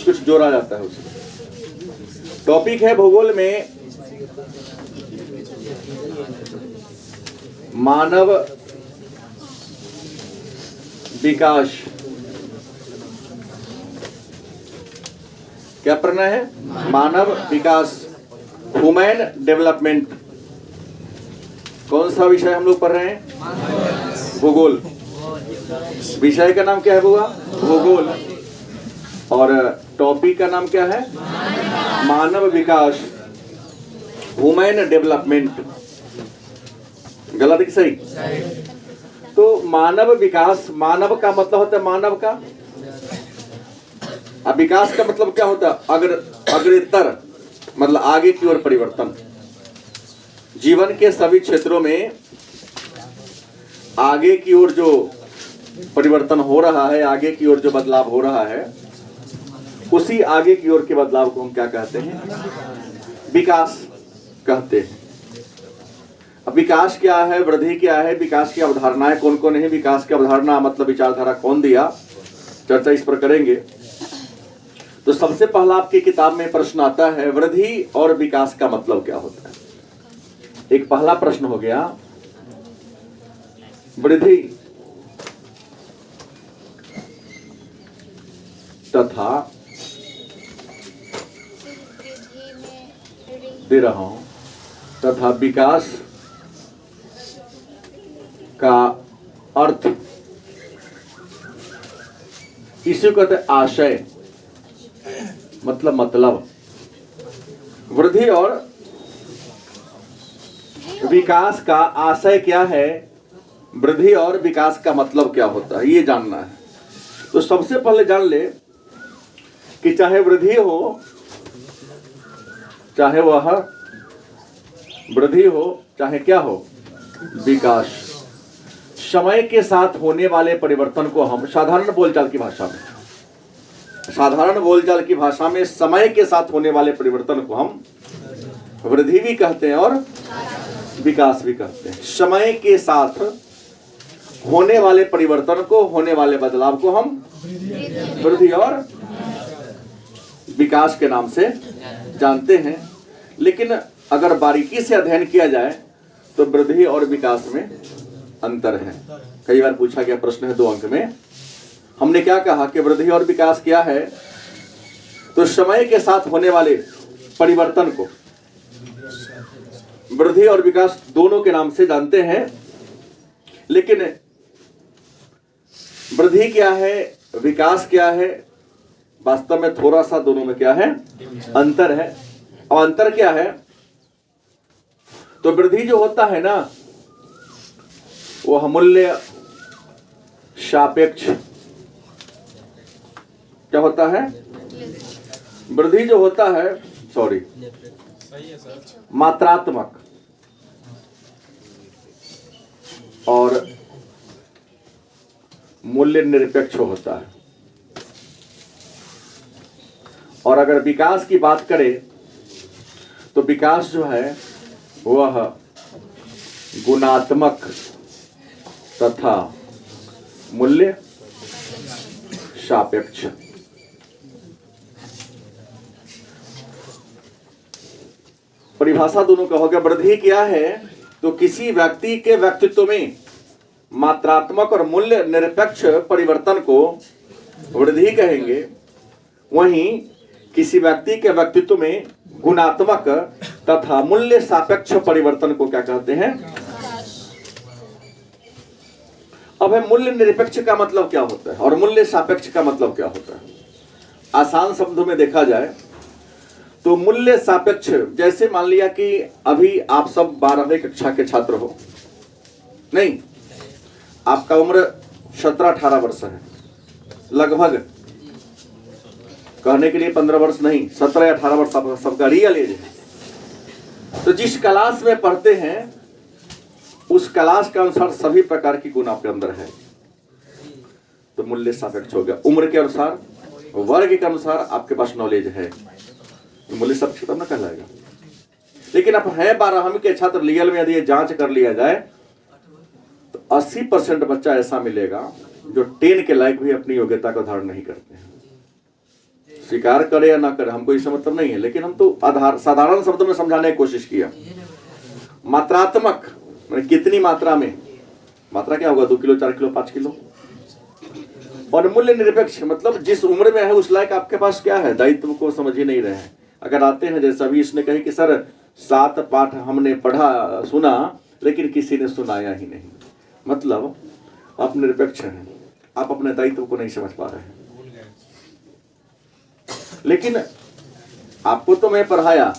कुछ जोड़ा जाता है उसमें। टॉपिक है भूगोल में मानव विकास। क्या पढ़ना है? मानव विकास, ह्यूमन डेवलपमेंट। कौन सा विषय हम लोग पढ़ रहे हैं? भूगोल। विषय का नाम क्या है बुआ? भूगोल। और टॉपिक का नाम क्या है? मानव विकास, ह्यूमन डेवलपमेंट। गलत कि सही? तो मानव विकास, मानव का मतलब होता है मानव का, अब विकास का मतलब क्या होता है? अग्रतर, मतलब आगे की ओर परिवर्तन। जीवन के सभी क्षेत्रों में आगे की ओर जो परिवर्तन हो रहा है, आगे की ओर जो बदलाव हो रहा है, उसी आगे की ओर के बदलाव को हम क्या कहते हैं? विकास कहते हैं। अब विकास क्या है, वृद्धि क्या है, विकास की अवधारणाएं कौन कौन है, विकास की अवधारणा मतलब विचारधारा कौन दिया, चर्चा इस पर करेंगे। तो सबसे पहला आपकी किताब में प्रश्न आता है, वृद्धि और विकास का मतलब क्या होता है? एक पहला प्रश्न हो गया, वृद्धि तथा दे रहा हूं तथा विकास का अर्थ, इसी को कहते हैं आशय, मतलब वृद्धि और विकास का आशय क्या है, वृद्धि और विकास का मतलब क्या होता है, ये जानना है। तो सबसे पहले जान ले कि चाहे वृद्धि हो, चाहे वह वृद्धि हो, चाहे क्या हो, विकास, समय के साथ होने वाले परिवर्तन को हम साधारण बोलचाल की भाषा में समय के साथ होने वाले परिवर्तन को हम वृद्धि भी कहते हैं और विकास भी कहते हैं। समय के साथ होने वाले परिवर्तन को, होने वाले बदलाव को हम वृद्धि और विकास के नाम से जानते हैं। लेकिन अगर बारीकी से अध्ययन किया जाए तो वृद्धि और विकास में अंतर है। कई बार पूछा गया प्रश्न है 2 अंक में, हमने क्या कहा कि वृद्धि और विकास क्या है? तो समय के साथ होने वाले परिवर्तन को वृद्धि और विकास दोनों के नाम से जानते हैं। लेकिन वृद्धि क्या है, विकास क्या है, वास्तव में थोड़ा सा दोनों में क्या है? अंतर है। और अंतर क्या है? तो वृद्धि जो होता है ना, वह मूल्य सापेक्ष। क्या होता है? वृद्धि जो होता है, मात्रात्मक और मूल्य निरपेक्ष होता है। और अगर विकास की बात करें तो विकास जो है वह गुणात्मक तथा मूल्य सापेक्ष। परिभाषा दोनों का होगा। वृद्धि क्या है? तो किसी व्यक्ति के व्यक्तित्व में मात्रात्मक और मूल्य निरपेक्ष परिवर्तन को वृद्धि कहेंगे। वहीं किसी व्यक्ति के व्यक्तित्व में गुणात्मक तथा मूल्य सापेक्ष परिवर्तन को क्या कहते हैं? अब है मूल्य निरपेक्ष का मतलब क्या होता है और मूल्य सापेक्ष का मतलब क्या होता है? आसान शब्दों में देखा जाए तो मूल्य सापेक्ष, जैसे मान लिया कि अभी आप सब 12वीं कक्षा के छात्र हो, नहीं, आपका उम्र 17-18 वर्ष है, लगभग, कहने के लिए 15 वर्ष नहीं, 17 या 18 वर्ष सबका रियल एज है। तो जिस क्लास में पढ़ते हैं उस क्लास के अनुसार सभी प्रकार की गुण आपके अंदर है, तो मूल्य सापेक्ष हो गया। उम्र के अनुसार, वर्ग के अनुसार आपके पास नॉलेज है, तो मूल्य सापेक्ष तब ना कहलाएगा। लेकिन अब है 12वीं के छात्र, रियल में यदि जांच कर लिया जाए तो 80% बच्चा ऐसा मिलेगा जो 10 के लायक भी अपनी योग्यता का धारण नहीं करते हैं। स्वीकार करे या ना करे हमको इससे मतलब नहीं है, लेकिन हम तो साधारण शब्दों में समझाने की कोशिश किया। मात्रात्मक मतलब कितनी मात्रा में, मात्रा क्या होगा, 2 किलो 4 किलो 5 किलो। और मूल्य निरपेक्ष मतलब जिस उम्र में है उस लायक आपके पास क्या है, दायित्व को समझ ही नहीं रहे हैं। अगर आते हैं जैसा अभी इसने कहे कि सर 7 पाठ हमने पढ़ा सुना लेकिन किसी ने सुनाया ही नहीं, मतलब आप निरपेक्ष हैं, आप अपने दायित्व को नहीं समझ पा रहे हैं। लेकिन आपको तो मैं पढ़ाया,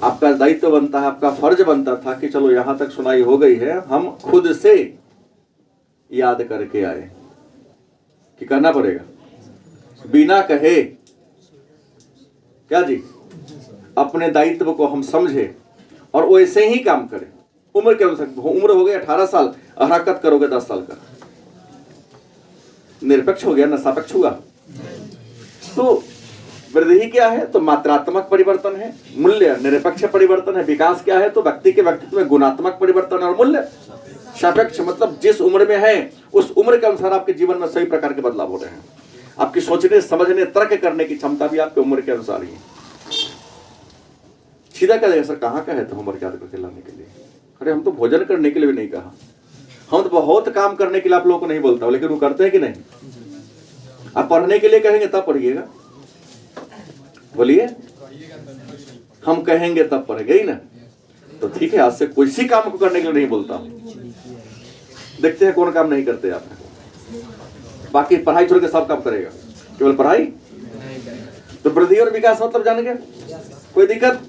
आपका दायित्व बनता है, आपका फर्ज बनता था कि चलो यहां तक सुनाई हो गई है, हम खुद से याद करके आए कि करना पड़ेगा, बिना कहे क्या जी, अपने दायित्व को हम समझे और वैसे ही काम करें। उम्र के अनुसार, उम्र हो गई 18 साल, हरकत करोगे 10 साल का, निरपेक्ष हो गया ना सापेक्ष हुआ। तो वृद्धि क्या है, तो मात्रात्मक परिवर्तन है, मूल्य निरपेक्ष परिवर्तन है। विकास क्या है, तो व्यक्ति के व्यक्तित्व में गुणात्मक परिवर्तन है, और मूल्य सापेक्ष मतलब जिस उम्र में है उस उम्र के अनुसार आपके जीवन में सभी प्रकार के बदलाव हो रहे हैं। आपकी सोचने समझने तर्क करने की क्षमता भी आपकी उम्र के अनुसार ही है। सीधा कह देगा सर कहाँ का है तो होमवर्क याद करके लाने के लिए, अरे हम तो भोजन करने के लिए भी नहीं कहा, हम तो बहुत काम करने के लिए आप लोगों को नहीं बोलता हूं, लेकिन वो करते हैं कि नहीं। आप पढ़ने के लिए कहेंगे तब पढ़िएगा, बोलिए हम कहेंगे तब पढ़ेगा ही ना। तो ठीक है, आज से किसी काम को करने के लिए नहीं बोलता हूं, देखते हैं कौन काम नहीं करते आप। बाकी पढ़ाई छोड़ के सब काम करेगा, केवल पढ़ाई। तो वृद्धि और विकास मतलब जान गए, कोई दिक्कत।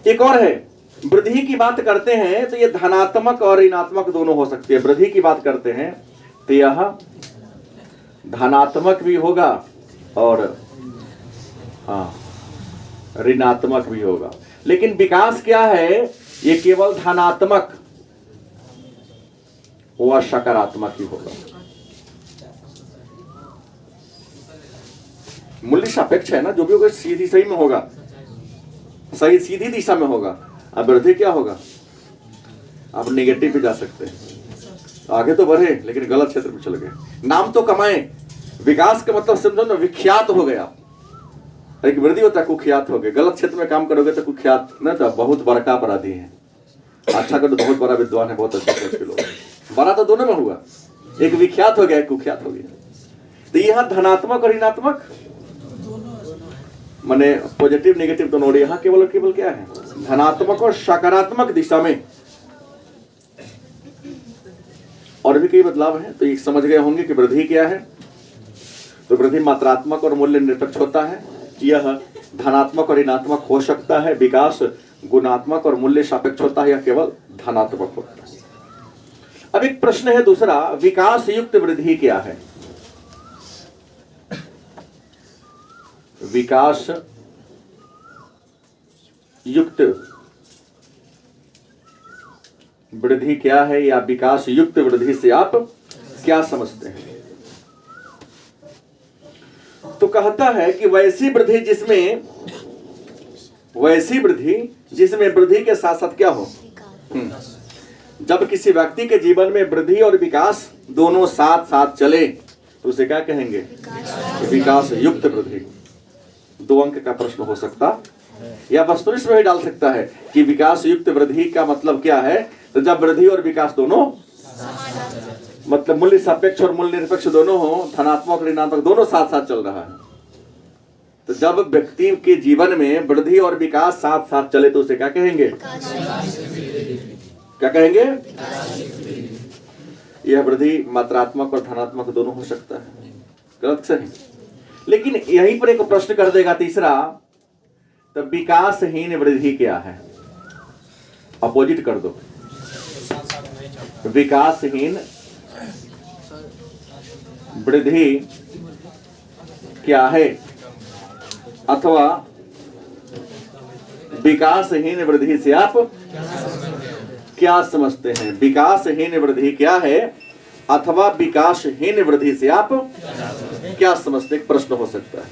एक और है, वृद्धि की बात करते हैं तो ये धनात्मक और ऋणात्मक दोनों हो सकती है। वृद्धि की बात करते हैं तो यह धनात्मक भी होगा और ऋणात्मक भी होगा। लेकिन विकास क्या है, ये केवल धनात्मक व सकारात्मक ही होगा। मूल्य सापेक्ष है ना, जो भी होगा सीधी सही में होगा, सही सीधी दिशा में होगा। अब वृद्धि क्या होगा, आप नेगेटिव पे जा सकते हैं, आगे तो बढ़े लेकिन गलत क्षेत्र में चले गए, नाम तो कमाए। विकास का मतलब समझो ना, विख्यात हो गया। एक वृद्धि होता है कुख्यात हो गए, गलत क्षेत्र में काम करोगे तो कुख्यात न, तो बहुत बड़का अपराधी है। अच्छा कर तो बहुत बड़ा विद्वान है, बहुत अच्छा सोच के लोग, बड़ा तो दोनों में हुआ, एक विख्यात हो गया एक कुख्यात हो गया। तो यह धनात्मक और ऋणात्मक माने पॉजिटिव नेगेटिव दोनों, यहाँ केवल केवल क्या है, धनात्मक और सकारात्मक दिशा में। और भी कई बदलाव हैं, तो ये समझ गए होंगे कि वृद्धि क्या है। तो वृद्धि मात्रात्मक और मूल्य निरपेक्ष होता है, यह धनात्मक और ऋणात्मक हो सकता है। विकास गुणात्मक और मूल्य सापेक्ष होता है, यह केवल धनात्मक होता है। अब एक प्रश्न है दूसरा, विकास युक्त वृद्धि क्या है। विकास युक्त वृद्धि क्या है, या विकास युक्त वृद्धि से आप क्या समझते हैं। तो कहता है कि वैसी वृद्धि जिसमें वृद्धि के साथ साथ क्या हो, जब किसी व्यक्ति के जीवन में वृद्धि और विकास दोनों साथ साथ चले तो उसे क्या कहेंगे, विकास युक्त वृद्धि। 2 अंक का प्रश्न हो सकता या वस्तुनिष्ठ में भी डाल सकता है कि विकास युक्त वृद्धि का मतलब क्या है। तो जब वृद्धि और विकास दोनों मतलब मूल्य सापेक्ष और मूल्य निरपेक्ष दोनों हो, धनात्मक ऋणात्मक दोनों साथ साथ चल रहा है। तो जब व्यक्ति के जीवन में वृद्धि और विकास साथ साथ चले तो उसे क्या कहेंगे, क्या कहेंगे। यह वृद्धि मात्रात्मक और धनात्मक दोनों हो सकता है, गलत सही। लेकिन यहीं पर एक प्रश्न कर देगा तीसरा, तो विकासहीन वृद्धि क्या है। अपोजिट कर दो, विकासहीन वृद्धि क्या है, अथवा विकासहीन वृद्धि से आप क्या समझते हैं। विकासहीन वृद्धि क्या है अथवा विकासहीन वृद्धि से आप क्या समझते हैं, प्रश्न हो सकता है।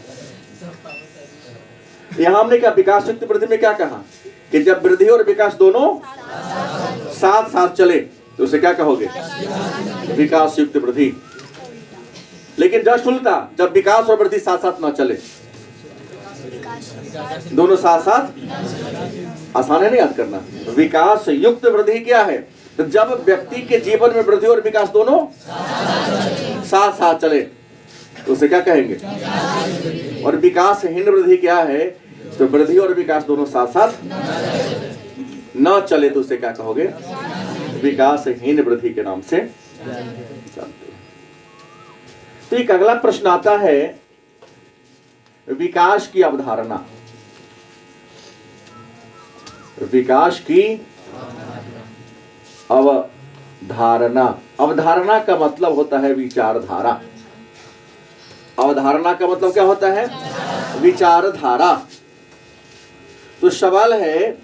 यहां हमने क्या विकास युक्त वृद्धि में क्या कहा कि जब वृद्धि और विकास दोनों साथ साथ चले तो उसे क्या कहोगे? विकास युक्त वृद्धि। लेकिन जस्ट उल्टा, जब विकास और वृद्धि साथ साथ ना चले, दोनों साथ साथ, आसान है नहीं याद करना। विकास युक्त वृद्धि क्या है? तो जब व्यक्ति के जीवन में वृद्धि और विकास दोनों साथ साथ चले तो उसे क्या कहेंगे? और विकासहीन वृद्धि क्या है? तो वृद्धि और विकास दोनों साथ साथ न चले तो उसे क्या कहोगे? विकासहीन वृद्धि के नाम से जानते हैं। तो एक अगला प्रश्न आता है, विकास की अवधारणा। विकास की अवधारणा। अवधारणा का मतलब होता है विचारधारा। अवधारणा का मतलब क्या होता है? विचारधारा। तो सवाल है,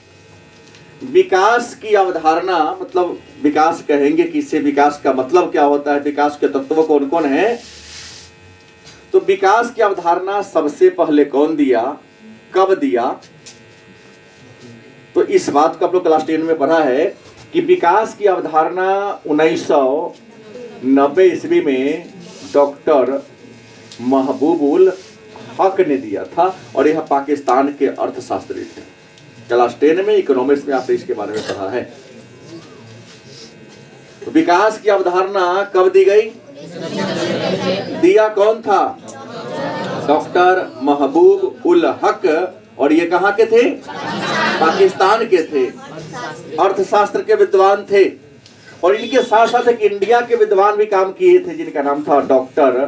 विकास की अवधारणा मतलब विकास कहेंगे किसे? विकास का मतलब क्या होता है? विकास के तत्व कौन कौन है? तो विकास की अवधारणा सबसे पहले कौन दिया, कब दिया? तो इस बात को आप लोग क्लास 10 में पढ़ा है कि विकास की अवधारणा 1990 ईस्वी में डॉक्टर महबूबुल हक ने दिया था, और यह पाकिस्तान के अर्थशास्त्री थे। क्लास 10 में इकोनॉमिक्स में आपने इसके बारे में पढ़ा है। तो विकास की अवधारणा कब दी गई? दिया कौन था? डॉक्टर महबूब उल हक। और ये कहाँ के थे? पाकिस्तान के थे। अर्थशास्त्र के विद्वान थे। और इनके साथ साथ एक इंडिया के विद्वान भी काम किए थे जिनका नाम था डॉक्टर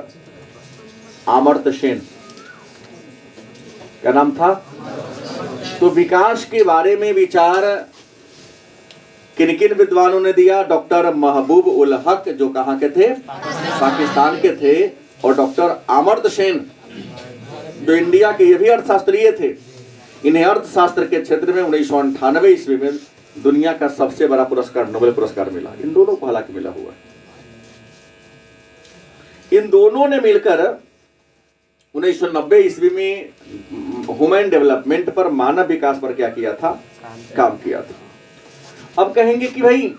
अमर्त्य सेन। क्या नाम था? तो विकास के बारे में विचार किन किन विद्वानों ने दिया? डॉक्टर महबूब उल हक जो कहाँ के थे? पाकिस्तान के थे। और डॉक्टर अमर्त्य सेन जो इंडिया के, ये भी अर्थशास्त्रीय थे। इन्हें अर्थशास्त्र के क्षेत्र में 1998 ईस्वी में दुनिया का सबसे बड़ा पुरस्कार, नोबेल पुरस्कार मिला। इन दोनों को हालांकि मिला हुआ है। इन दोनों ने मिलकर 1990 ईस्वी में ह्यूमन डेवलपमेंट पर, मानव विकास पर क्या किया था? काम किया था। अब कहेंगे कि भाई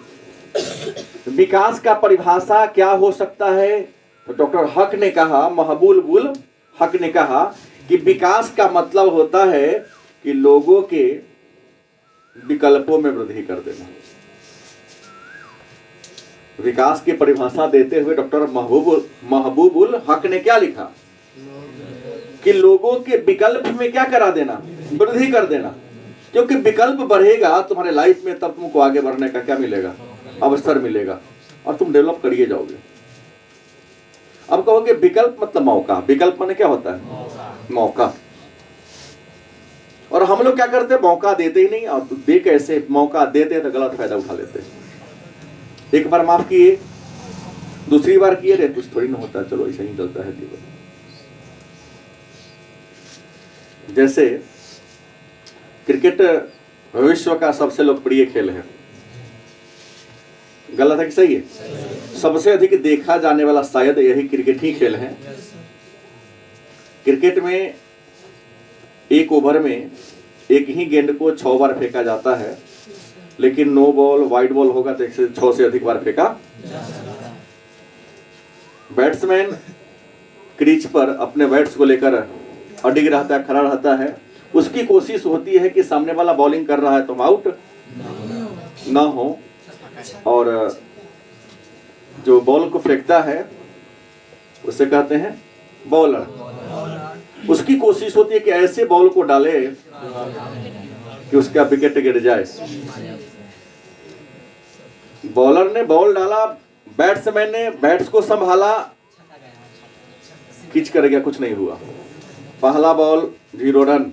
विकास का परिभाषा क्या हो सकता है? तो डॉक्टर हक ने कहा, महबूब उल हक ने कहा कि विकास का मतलब होता है कि लोगों के विकल्पों में वृद्धि कर देना। विकास की परिभाषा देते हुए डॉक्टर महबूब उल हक ने क्या लिखा? कि लोगों के विकल्प में क्या करा देना? वृद्धि कर देना। क्योंकि विकल्प बढ़ेगा तुम्हारे लाइफ में, तब तुमको आगे बढ़ने का क्या मिलेगा? अवसर मिलेगा, और तुम डेवलप करिए जाओगे। अब कहोगे विकल्प मतलब मौका। विकल्प माने क्या होता है? मौका। और हम लोग क्या करते हैं? मौका देते ही नहीं। और दे कैसे? मौका देते हैं तो गलत फायदा उठा लेते हैं। एक बार माफ किए, दूसरी बार किए, रे कुछ थोड़ी ना होता, चलो ऐसा ही चलता है जीवन। जैसे क्रिकेट विश्व का सबसे लोकप्रिय खेल है। गलत है कि सही है? सबसे अधिक देखा जाने वाला शायद यही क्रिकेट ही खेल है। क्रिकेट में एक ओवर में एक ही गेंद को 6 बार फेंका जाता है, लेकिन नो बॉल, वाइड बॉल होगा तो 6 से अधिक बार फेंका। बैट्समैन क्रीज पर अपने बैट्स को लेकर अडिग रहता है, खड़ा रहता है। उसकी कोशिश होती है कि सामने वाला बॉलिंग कर रहा है तो आउट ना हो, और जो बॉल को फेंकता है उसे कहते हैं बॉलर। उसकी कोशिश होती है कि ऐसे बॉल को डाले कि उसका विकेट गिर जाए। बॉलर ने बॉल डाला, बैट्समैन ने बैट्स को संभाला, खींच कर गया, कुछ नहीं हुआ। पहला बॉल 0 रन,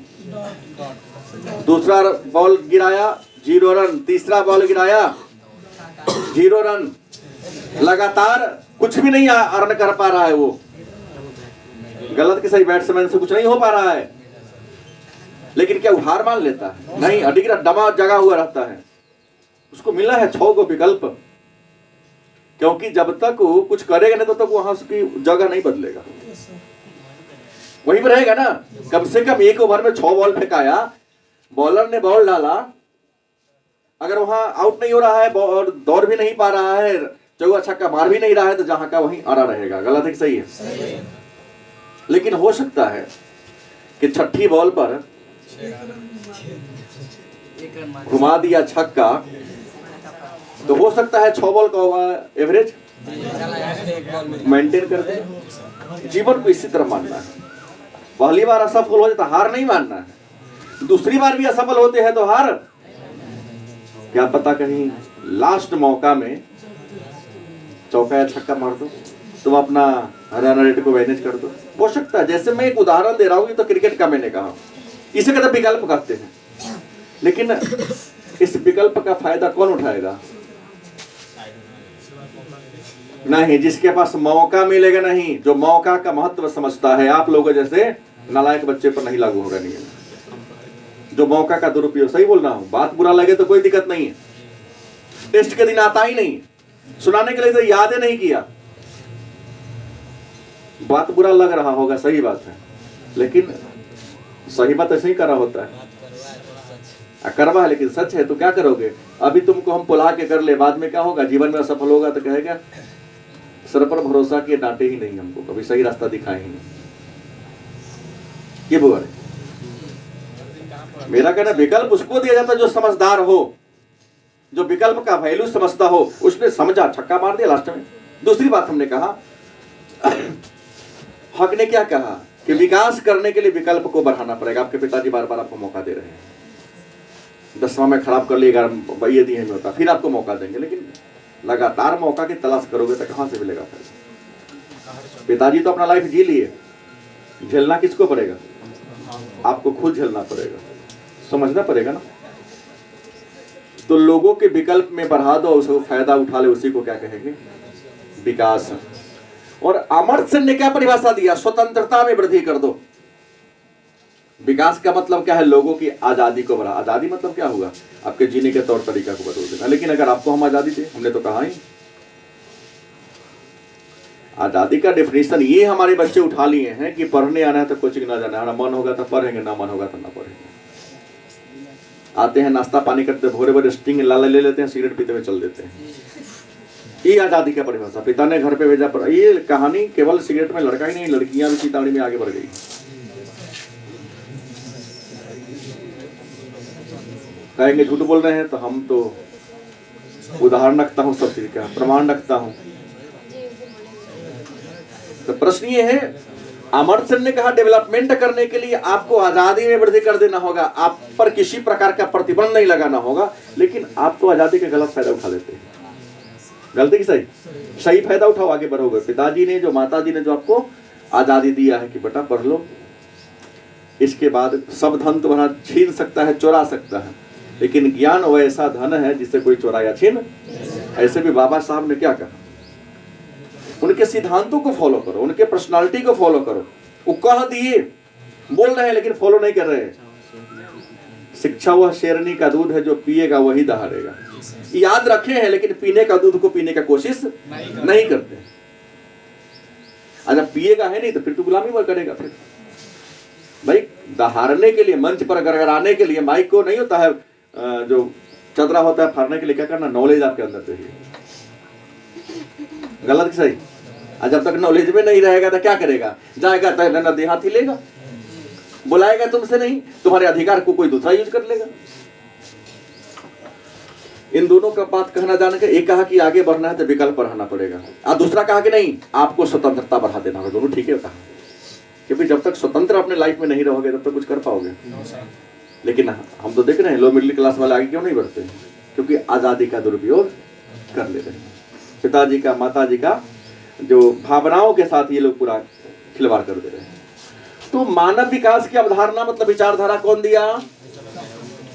दूसरा बॉल गिराया 0 रन, तीसरा बॉल गिराया 0 रन। लगातार कुछ भी नहीं अर्न कर पा रहा है वो। गलत कि सही? बैट्समैन से कुछ नहीं हो पा रहा है, लेकिन क्या वो हार मान लेता है? नहीं, अडिग दमा जगा हुआ रहता है। उसको मिला है 6 को विकल्प, क्योंकि जब तक वो कुछ करेगा नहीं तब तक वहां उसकी जगह नहीं बदलेगा, वहीं पर रहेगा ना। कम से कम एक ओवर में 6 बॉल फेंकाया, बॉलर ने बॉल डाला, अगर वहां आउट नहीं हो रहा है और दौड़ भी नहीं पा रहा है, चौका छक्का मार भी नहीं रहा है, तो जहां का वहीं अड़ा रहेगा। गलत है कि सही है? लेकिन हो सकता है कि छठी बॉल पर घुमा दिया छक्का, तो हो सकता है 6 बॉल का एवरेज मेंटेन कर दे। जीवन को इसी तरह मानना है। पहली बार असफल हो जाए तो हार नहीं मानना है, दूसरी बार भी असफल होते हैं तो हार, क्या पता कहीं लास्ट मौका में चौका या छक्का मार दो, तुम अपना रन रेट को मैनेज कर दो। हो सकता है, जैसे मैं एक उदाहरण दे रहा हूं, ये तो क्रिकेट का मैंने कहा, इसे कहते विकल्प कहते हैं। लेकिन इस विकल्प का फायदा कौन उठाएगा? नहीं, जिसके पास मौका मिलेगा नहीं, जो मौका का महत्व समझता है। आप लोगों जैसे नालायक बच्चे पर नहीं लागू होगा नियम। जो मौका का दुरुपयोग, सही बोल रहा हूं, बात बुरा लगे तो कोई दिक्कत नहीं है, टेस्ट के दिन आता ही नहीं, सुनाने के लिए तो याद ही नहीं किया, बात बुरा लग रहा होगा, सही बात है, लेकिन सही बात ऐसे ही करा होता है, करवा है, लेकिन सच है तो क्या करोगे? अभी तुमको हम पुला के कर ले, बाद में क्या होगा? जीवन में असफल होगा तो कहेगा सर पर भरोसा किए, डांटे ही नहीं हमको, कभी सही रास्ता दिखाए ही नहीं। ये बुआ है। मेरा कहना, विकल्प उसको दिया जाता जो समझदार हो, जो विकल्प का वैल्यू समझता हो। उसने समझा, छक्का मार दिया लास्ट में। दूसरी बात हमने कहा, हक ने क्या कहा कि विकास करने के लिए विकल्प को बढ़ाना पड़ेगा। आपके पिताजी बार बार आपको मौका दे रहे हैं, 10वां में खराब कर लिए, 11 ये दिए में होता, फिर आपको मौका देंगे, लेकिन लगातार मौका की तलाश करोगे तो कहां से मिलेगा फायदा? पिताजी तो अपना लाइफ जी लिए, झेलना किसको पड़ेगा? आपको खुद झेलना पड़ेगा, समझना पड़ेगा ना। तो लोगों के विकल्प में बढ़ा दो, उसको फायदा उठा ले, उसी को क्या कहेंगे? विकास। और अमर्त्य सेन ने क्या परिभाषा दिया? स्वतंत्रता में वृद्धि कर दो। विकास का मतलब क्या है? लोगों की आजादी को बढ़ा। आजादी मतलब क्या होगा? आपके जीने के तौर तरीका को बदल देना। लेकिन अगर आपको हम आजादी दे, हमने तो कहा ही, आजादी का डेफिनेशन ये हमारे बच्चे उठा लिए हैं कि पढ़ने आना है तो कोचिंग ना जाना है, मन होगा तो पढ़ेंगे, ना मन होगा तो ना पढ़ेंगे। आते हैं, नाश्ता पानी करते, भोरे भोरे स्टिंग लाला ले लेते हैं, सिगरेट पीते हुए चल देते हैं। ये आजादी का परिभाषा। पिता ने घर पे भेजा, पर ये कहानी केवल सिगरेट में लड़का ही नहीं, लड़कियां भी सीताड़ी में आगे बढ़ गई। कहेंगे झूठ बोल रहे हैं, तो हम तो उदाहरण रखता हूं, सब चीज का प्रमाण रखता हूं। तो प्रश्न ये है, अमर्त्य सेन ने कहा डेवलपमेंट करने के लिए आपको आजादी में वृद्धि कर देना होगा, आप पर किसी प्रकार का प्रतिबंध नहीं लगाना होगा। लेकिन आप तो आजादी का गलत फायदा उठा लेते हैं। गलती की सही? सही फायदा उठाओ, आगे बढ़ोगे। पिताजी ने, जो माताजी ने जो आपको आजादी दिया है कि बेटा पढ़ लो, इसके बाद सब धन तुम्हारा छीन सकता है, चुरा सकता है, लेकिन ज्ञान वो ऐसा धन है जिसे कोई चुराया छीन। ऐसे भी बाबा साहब ने क्या कहा? उनके सिद्धांतों को फॉलो करो, उनके पर्सनालिटी को फॉलो करो। वो कह दिए, बोल रहे हैं लेकिन फॉलो नहीं कर रहे हैं। शिक्षा वह शेरनी का दूध है, जो पिएगा वही दहाड़ेगा। याद रखे हैं, लेकिन पीने का दूध को पीने का कोशिश नहीं करते। अगर पिएगा है नहीं तो फिर तो गुलामी पर करेगा। फिर भाई दहाड़ने के लिए, मंच पर गड़गड़ाने के लिए माइक को नहीं होता है, जो चदरा होता है फाड़ने के लिए क्या करना? नॉलेज आपके अंदर चाहिए। गलत कि सही? जब तक नॉलेज में नहीं रहेगा तो क्या करेगा? जाएगा तो नदी हाथी लेगा, बुलाएगा तुमसे नहीं, तुम्हारे अधिकार को कोई दूसरा यूज कर लेगा। इन दोनों का बात कहना जाने के, एक कहा कि आगे बढ़ना है तो विकल्प बढ़ाना पड़ेगा, और दूसरा कहा कि नहीं, आपको स्वतंत्रता बढ़ा देना होगा। दोनों ठीक है कहा, क्योंकि जब तक स्वतंत्र अपने लाइफ में नहीं रहोगे तब तक कुछ कर पाओगे। लेकिन हम तो देख रहे हैं लो मिडिल क्लास वाले आगे क्यों नहीं बढ़ते हैं? क्योंकि आजादी का दुरुपयोग कर ले रहे हैं। पिताजी का, माताजी का जो भावनाओं के साथ ये लोग पूरा खिलवाड़ कर दे रहे हैं। तो मानव विकास की अवधारणा मतलब विचारधारा कौन दिया?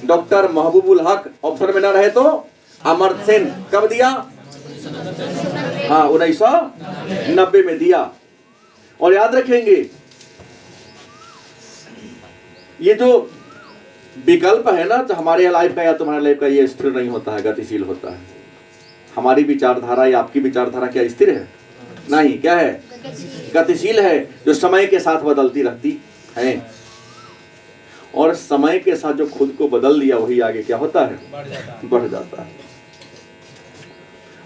डॉक्टर महबूबुल हक। ऑप्शन में ना रहे तो अमर्त्य सेन। कब दिया? हाँ, 1990 में दिया। और याद रखेंगे, ये जो विकल्प है ना, तो हमारे लाइफ का या तुम्हारे लाइफ का ये स्थिर नहीं होता है, गतिशील होता है। हमारी विचारधारा या आपकी विचारधारा क्या स्थिर है? नहीं। क्या है? गतिशील है, जो समय के साथ बदलती रहती है। और समय के साथ जो खुद को बदल दिया वही आगे क्या होता है, बढ़ जाता है।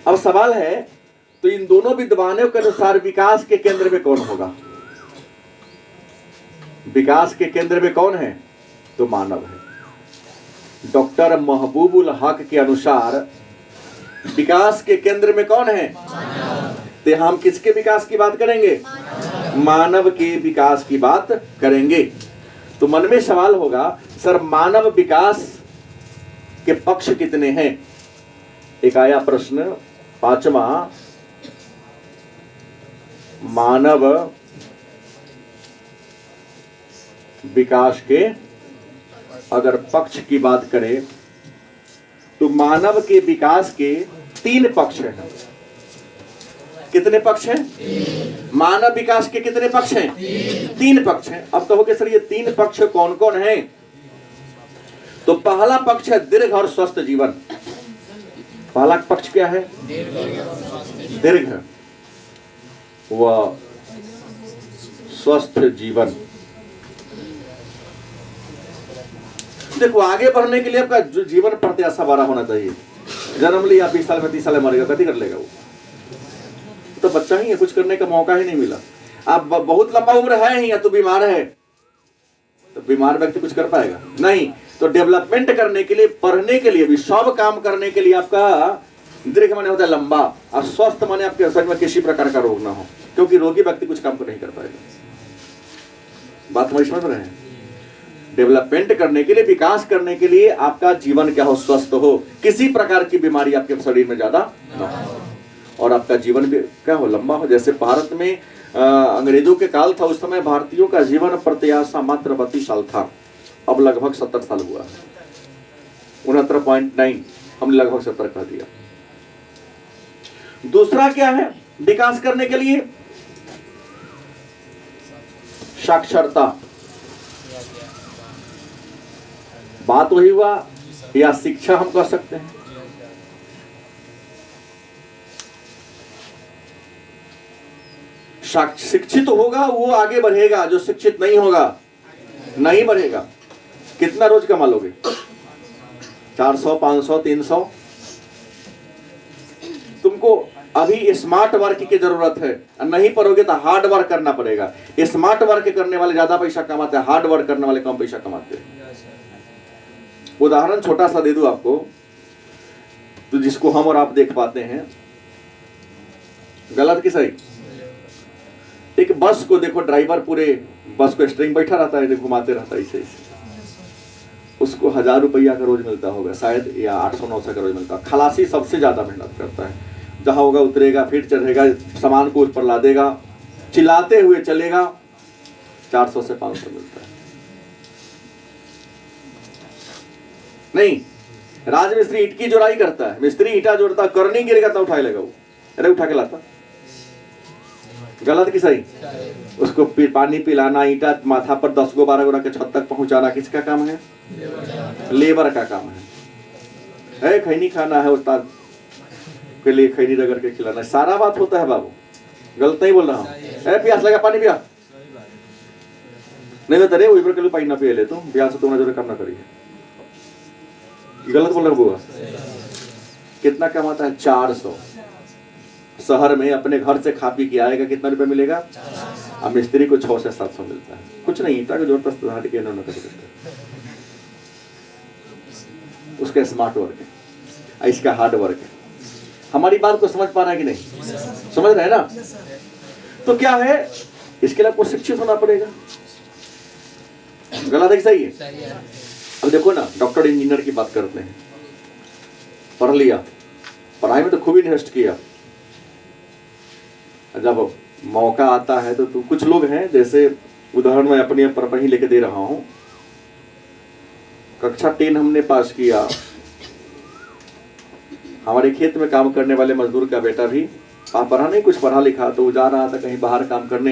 अब सवाल है, तो इन दोनों विद्वानों के अनुसार विकास के केंद्र में कौन होगा? विकास के केंद्र में कौन है? तो मानव है। डॉक्टर महबूबुल हक के अनुसार विकास के केंद्र में कौन है? तो हम किसके विकास की बात करेंगे? मानव के विकास की बात करेंगे। तो मन में सवाल होगा, सर मानव विकास के पक्ष कितने हैं? एक आया प्रश्न 5वां, मानव विकास के अगर पक्ष की बात करें तो मानव के विकास के 3 पक्ष हैं। कितने पक्ष हैं? मानव विकास के कितने पक्ष हैं? 3 पक्ष हैं। अब कहोगे सर ये 3 पक्ष कौन कौन हैं? तो पहला पक्ष है दीर्घ और स्वस्थ जीवन। पहला पक्ष क्या है? दीर्घ व स्वस्थ जीवन। देखो आगे बढ़ने के लिए आपका जो जीवन प्रत्याशा बड़ा होना चाहिए। जन्म लिया 20 साल में 30 साल में मरेगा, कथी कर लेगा वो? तो बच्चा ही है, कुछ करने का मौका ही नहीं मिला। आप बहुत लंबा उम्र है ही या तो बीमार है, तो बीमार व्यक्ति कुछ कर पाएगा नहीं। तो डेवलपमेंट करने के लिए, पढ़ने के लिए भी, सब काम करने के लिए आपका दीर्घ माने होता है लंबा, और स्वस्थ माने आपके शरीर में किसी प्रकार का रोग ना हो, क्योंकि रोगी व्यक्ति कुछ काम को नहीं कर पाएगा। बात हमारी समझ रहे हैं? डेवलपमेंट करने के लिए, विकास करने के लिए आपका जीवन क्या हो? स्वस्थ हो, किसी प्रकार की बीमारी आपके शरीर में ज्यादा ना हो, और आपका जीवन भी क्या हो? लंबा हो। जैसे भारत में अंग्रेजों के काल था, उस समय भारतीयों का जीवन प्रत्याशा मात्र 32 साल था। अब लगभग 70 साल हुआ, 69.9, हमने लगभग 70 कर दिया। दूसरा क्या है विकास करने के लिए? साक्षरता। बात वही हुआ, या शिक्षा हम कह सकते हैं। शिक्षित होगा वो आगे बढ़ेगा, जो शिक्षित नहीं होगा नहीं बढ़ेगा। कितना रोज कमा लोगे? 400, 500, 300? तुमको अभी स्मार्ट वर्क की जरूरत है, नहीं पढ़ोगे तो हार्ड वर्क करना पड़ेगा। स्मार्ट वर्क करने वाले ज्यादा पैसा कमाते हैं, हार्ड वर्क करने वाले कम पैसा कमाते हैं। उदाहरण छोटा सा दे दूं आपको, तो जिसको हम और आप देख पाते हैं। गलत कि सही? एक बस को देखो, ड्राइवर पूरे बस को स्टीयरिंग बैठा रहता है, घुमाते रहता है ऐसे। उसको 1000 रुपया का रोज मिलता होगा शायद, या 800-900 का रोज मिलता है। खलासी सबसे ज्यादा मेहनत करता है, जहां होगा उतरेगा, फिर चढ़ेगा, सामान को उस पर ला देगा, चिल्लाते हुए चलेगा, 400 से 500 मिलता है। नहीं, राजमिस्त्री ईंट की जोड़ाई करता है, मिस्त्री ईंटा जोड़ता, करनी गिरेगा तो उठा लेगा वो, अरे उठा के लाता। गलत कि सही? उसको पानी पिलाना, ईंटा माथा पर 10 गो 12 गो रख के छत तक पहुंचाना किसका काम है? लेबर का काम है। खैनी खाना है, उस्ताद के लिए खैनी रगड़ के खिलाना, सारा बात होता है बाबू। गलत नहीं बोल रहा हूँ। प्यास लगा, पानी पिया। नहीं तो वही पर पानी ना पिए ले, तुम प्यास से तुम्हारा जो काम ना करिए। गलत बोल रहा बुआ? कितना कमाता है? 400। शहर में अपने घर से खा पी के आएगा, कितना रुपए मिलेगा? अब मिस्त्री को 600 से 700 मिलता है। कुछ नहीं, ईंटा का जोड़ पर हट के इन्होंने कर देते। उसका स्मार्ट वर्क है, इसका हार्ड वर्क है। हमारी बात को समझ पा रहा है कि नहीं? समझ रहे हैं ना? तो क्या है, इसके लिए आपको शिक्षित होना पड़ेगा। गलत है कि सही है? अब देखो ना, डॉक्टर इंजीनियर की बात करते हैं, पढ़ लिया, पढ़ाई में तो खूब इन्वेस्ट किया, जब मौका आता है तो कुछ लोग हैं, जैसे उदाहरण मैं अपने पर ही लेके दे रहा हूं। कक्षा 10 हमने पास किया, हमारे खेत में काम करने वाले मजदूर का बेटा भी पढ़ा नहीं, कुछ पढ़ा लिखा, तो वो जा रहा था कहीं बाहर काम करने,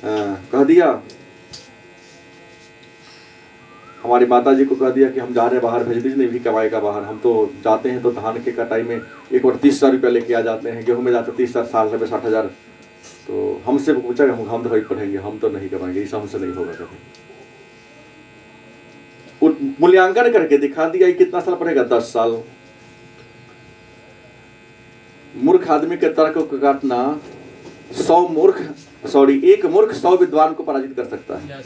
कह दिया, हमारी माता जी को कह दिया कि हम जा रहे हैं बाहर, भेज दीजिए, नहीं भी कमाएगा बाहर। हम तो जाते हैं तो धान के कटाई में एक बार 30,000 रुपया लेके आ जाते हैं, गेहूं में जाते 30,000, साल में 60,000। तो हमसे पूछा, हम तो भाई पढ़ेंगे, हम तो नहीं कमाएंगे, ऐसा हमसे नहीं होगा कभी। मूल्यांकन करके दिखा दिया, कितना साल पढ़ेगा? 10 साल। मूर्ख आदमी के तर्क को काटना एक मूर्ख 100 विद्वान को पराजित कर सकता है।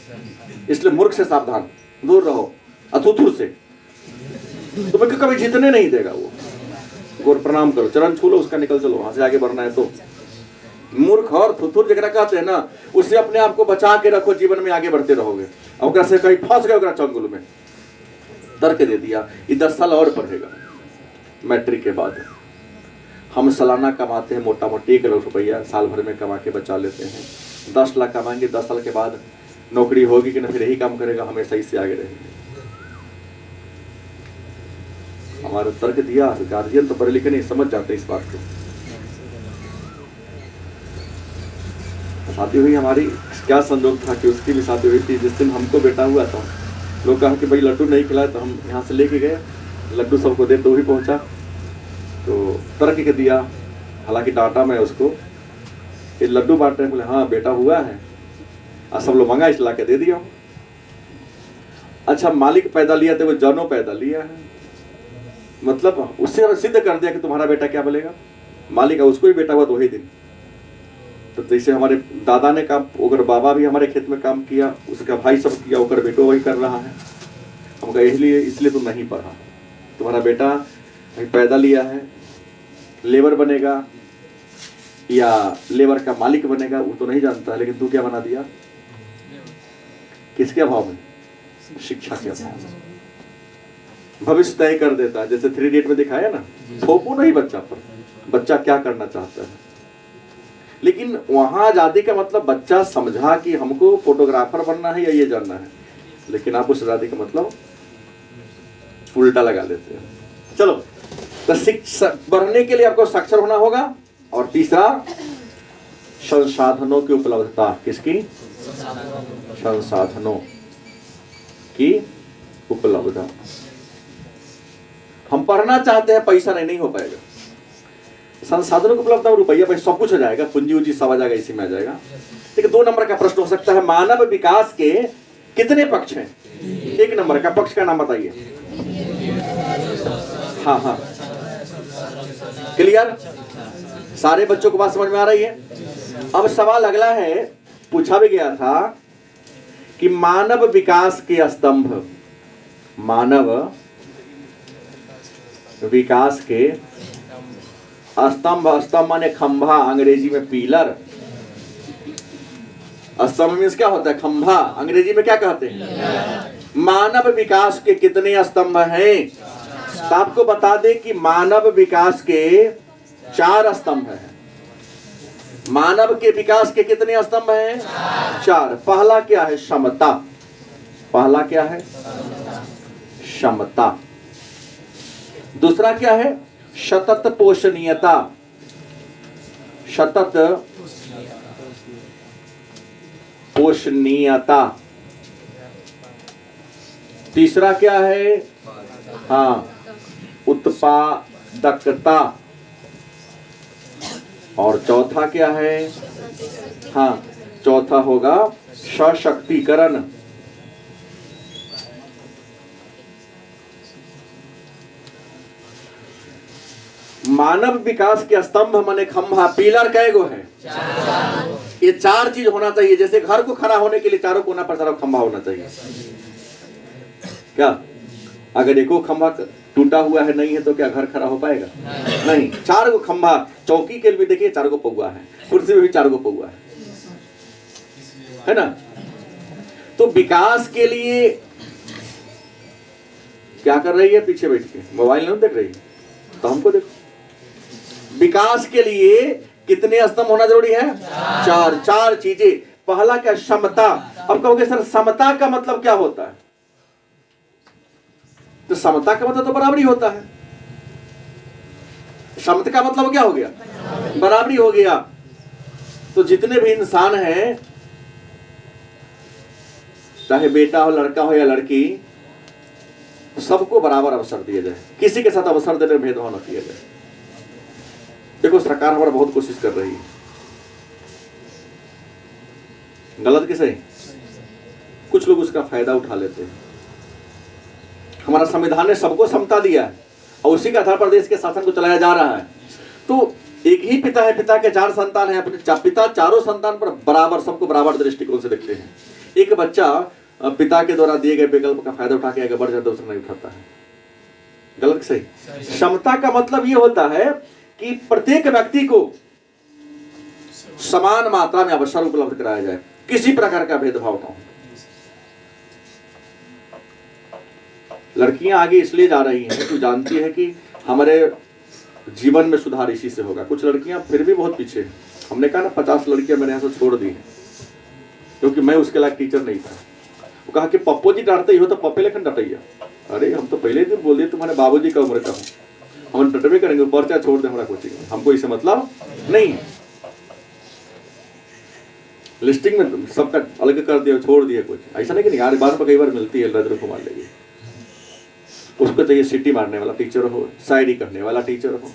इसलिए मूर्ख से सावधान, दूर रहो, अथुथुर से तुम्हें कभी जीतने नहीं देगा वो। गौर प्रणाम करो, चरण छू लो उसका, निकल चलो, वहां से आगे बढ़ना है। तो मूर्ख और थुथुर जगह कहते हैं ना, उससे अपने आप को बचा के रखो, जीवन में आगे बढ़ते रहोगे। और से कहीं फंस गए चंगुल में, तर्क दे दिया, ये 10 साल और पढ़ेगा मैट्रिक के बाद। हम सालाना कमाते हैं मोटा मोटी 1 लाख रुपया, साल भर में कमा के बचा लेते हैं। 10 लाख कमाएंगे, 10 साल के बाद नौकरी होगी कि ना, फिर यही काम करेगा, हमेशा इससे आगे रहेंगे। हमारा तर्क दिया, गार्जियन तो पढ़े लिखे नहीं, समझ जाते इस बात को। शादी हुई हमारी, क्या संजोग था कि उसकी भी शादी हुई थी। जिस दिन हमको बेटा हुआ था, लोग कहा कि भाई लड्डू नहीं खिलाए, तो हम यहाँ से लेके गए, लड्डू सबको दे, तो ही पहुंचा। तो तर्क के दिया, हालांकि डांटा मैं उसको, ये लड्डू बांट रहे हैं। बोले हाँ बेटा हुआ है, और सब लोग मंगा, इसला के दे दिया। अच्छा, मालिक पैदा लिया तो वो जानों पैदा लिया है, मतलब उससे सिद्ध कर दिया कि तुम्हारा बेटा क्या बोलेगा। मालिक है, उसको भी बेटा हुआ तो वही दिन। तो जैसे हमारे दादा ने काम, अगर बाबा भी हमारे खेत में काम किया, उसका भाई सब किया, अगर बेटो वही कर रहा है। हम कहा इसलिए तुम नहीं पढ़ा, तुम्हारा बेटा पैदा लिया है, लेबर बनेगा या लेबर का मालिक बनेगा वो तो नहीं जानता, लेकिन तू क्या बना दिया? किसके अभाव में? शिक्षा के अभाव में। भविष्य तय कर देता है, जैसे 3 इडियट में दिखाया ना, थोपो नहीं बच्चा पर, बच्चा क्या करना चाहता है। लेकिन वहां आजादी का मतलब बच्चा समझा कि हमको फोटोग्राफर बनना है या ये जानना है, लेकिन आप उस आजादी का मतलब उल्टा लगा लेते हैं। चलो, तो शिक्षा बढ़ने के लिए आपको साक्षर होना होगा। और तीसरा, संसाधनों की उपलब्धता। किसकी? संसाधनों की उपलब्धता। हम पढ़ना चाहते हैं, पैसा नहीं हो पाएगा। संसाधनों की उपलब्धता, रुपया पैसा सब कुछ हो जाएगा, पूंजी उंजी सब आ जाएगा, इसी में आ जाएगा। लेकिन 2 नंबर का प्रश्न हो सकता है, मानव विकास के कितने पक्ष हैं? 1 नंबर का पक्ष का नाम बताइए। हाँ, क्लियर? सारे बच्चों को बात समझ में आ रही है? अब सवाल अगला है, पूछा भी गया था कि मानव विकास के स्तंभ, मानव विकास के स्तंभ, स्तंभ माने खंभा, अंग्रेजी में पिलर। स्तंभ मीन्स क्या होता है? खंभा। अंग्रेजी में क्या कहते हैं? मानव विकास के कितने स्तंभ हैं? तो आपको बता दें कि मानव विकास के 4 स्तंभ हैं। मानव के विकास के कितने स्तंभ हैं? 4। पहला क्या है? क्षमता। पहला क्या है? क्षमता। दूसरा क्या है? सतत पोषणीयता। सतत पोषणीयता। तीसरा क्या है? हाँ, उत्पादकता। और चौथा क्या है? हाँ, चौथा होगा सशक्तिकरण। मानव विकास के स्तंभ माने खंभा, पिलर कै गो है? 4। ये 4 चीज होना चाहिए। जैसे घर को खड़ा होने के लिए चारों कोना पर तरफ खंभा होना चाहिए। क्या अगर एको खंभा टूटा हुआ है, नहीं है, तो क्या घर खड़ा हो पाएगा? नहीं। 4 गो खंभा, चौकी के लिए देखिए 4 गो पौआ है, कुर्सी में भी 4 गो पौआ है ना। तो विकास के लिए क्या कर रही है? पीछे बैठ के मोबाइल नहीं देख रही, तो हमको देखो। विकास के लिए कितने स्तंभ होना जरूरी है? 4 चीजें। पहला क्या? क्षमता। अब कहोगे सर समता का मतलब क्या होता है? तो समता का मतलब तो बराबरी होता है। समता का मतलब क्या हो गया? बराबरी हो गया। तो जितने भी इंसान हैं, चाहे बेटा हो, लड़का हो या लड़की, सबको बराबर अवसर दिया जाए। किसी के साथ अवसर देने में भेदभाव न किया जाए। देखो सरकार हमारा बहुत कोशिश कर रही है, गलत कि सही? कुछ लोग उसका फायदा उठा लेते हैं। हमारा संविधान ने सबको समता दिया है और उसी के आधार पर देश के शासन को चलाया जा रहा है। तो एक ही पिता है, पिता के 4 संतान हैं, अपने पिता चारों संतान पर बराबर, सबको बराबर दृष्टिकोण से देखते हैं। एक बच्चा पिता के द्वारा दिए गए विकल्प का फायदा उठा के आगे बढ़ जाता है, दूसरा नहीं उठाता है। गलत सही? समता का मतलब ये होता है कि प्रत्येक व्यक्ति को समान मात्रा में अवसर उपलब्ध कराया जाए, किसी प्रकार का भेदभाव न हो। लड़कियां आगे इसलिए जा रही हैं तो जानती है कि हमारे जीवन में सुधार इसी से होगा। कुछ लड़कियां फिर भी बहुत पीछे हैं। हमने कहा ना 50 लड़कियां मैंने यहाँ से छोड़ दी हैं क्योंकि मैं उसके लायक टीचर नहीं था। वो कहा कि पप्पू जी डांटते ही हो तो पप्पे लेखन डटैया। अरे हम तो पहले दिन बोल दिए तुम्हारे बाबूजी का उम्र का हूँ, हम डटवे करेंगे, पर्चा छोड़ दे हमारा कोचिंग, हमको इससे मतलब नहीं है। लिस्टिंग में सबका अलग कर दिया, छोड़ दिया कुछ ऐसा नहीं कि निगाह बार पर कई बार मिलती है नजर को मार लेगी। उसको चाहिए सीटी मारने वाला टीचर हो, शायरी करने वाला टीचर हो,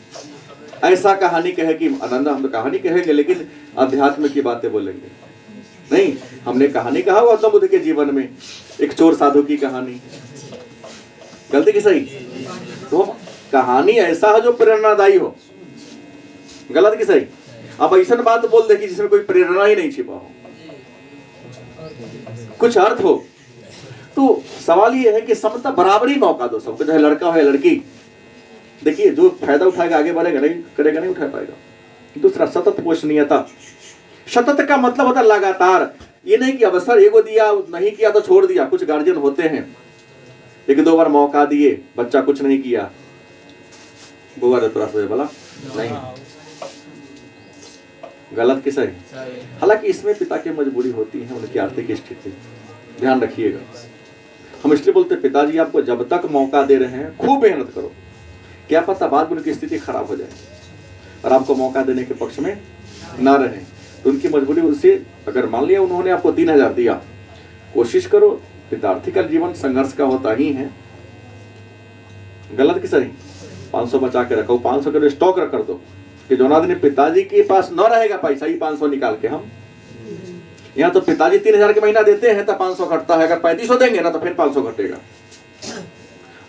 ऐसा कहानी कहे कि आनंद, हम तो कहानी कहेंगे लेकिन अध्यात्म की बातें बोलेंगे नहीं। हमने कहानी कहा गौतम बुद्ध के जीवन में एक चोर साधु की कहानी, गलती की सही? तो कहानी ऐसा है जो प्रेरणादायी हो, गलत की सही? अब ऐसा बात बोल दे कि जिसमें कोई प्रेरणा ही नहीं छिपा हो, कुछ अर्थ हो। तो सवाल ये है कि समता बराबरी मौका दो सबको, चाहे लड़का हो या लड़की। देखिए जो फायदा उठाएगा आगे बढ़ेगा, नहीं करेगा नहीं उठा पाएगा। दूसरा सतत पोषणीयता। सतत का मतलब होता है लगातार, ये नहीं कि अवसर एगो दिया नहीं किया तो छोड़ दिया। कुछ गार्जियन होते हैं 1-2 बार मौका दिए, बच्चा कुछ नहीं किया, बुआ रे थोड़ा बोला नहीं, गलत की सही? हालांकि इसमें पिता की मजबूरी होती है, उनकी आर्थिक स्थिति, ध्यान रखिएगा। हम इसलिए बोलते हैं पिताजी आपको जब तक मौका दे रहे हैं खूब मेहनत करो, क्या पता बाद में उनकी स्थिति खराब हो जाए और आपको मौका देने के पक्ष में ना रहे। तो उनकी मजबूरी उनसे, अगर मान लिया उन्होंने आपको 3000 दिया, कोशिश करो। विद्यार्थी का जीवन संघर्ष का होता ही है, गलत की सही? 500 बचा के रखो, 500 के स्टॉक रख कर दो कि जो ना दिन पिताजी के पास न रहेगा पैसा ही 500 निकाल के हम यहाँ, तो पिताजी 3000 के महीना देते हैं तो 500 घटता है। अगर 3500 देंगे ना तो फिर 500 घटेगा।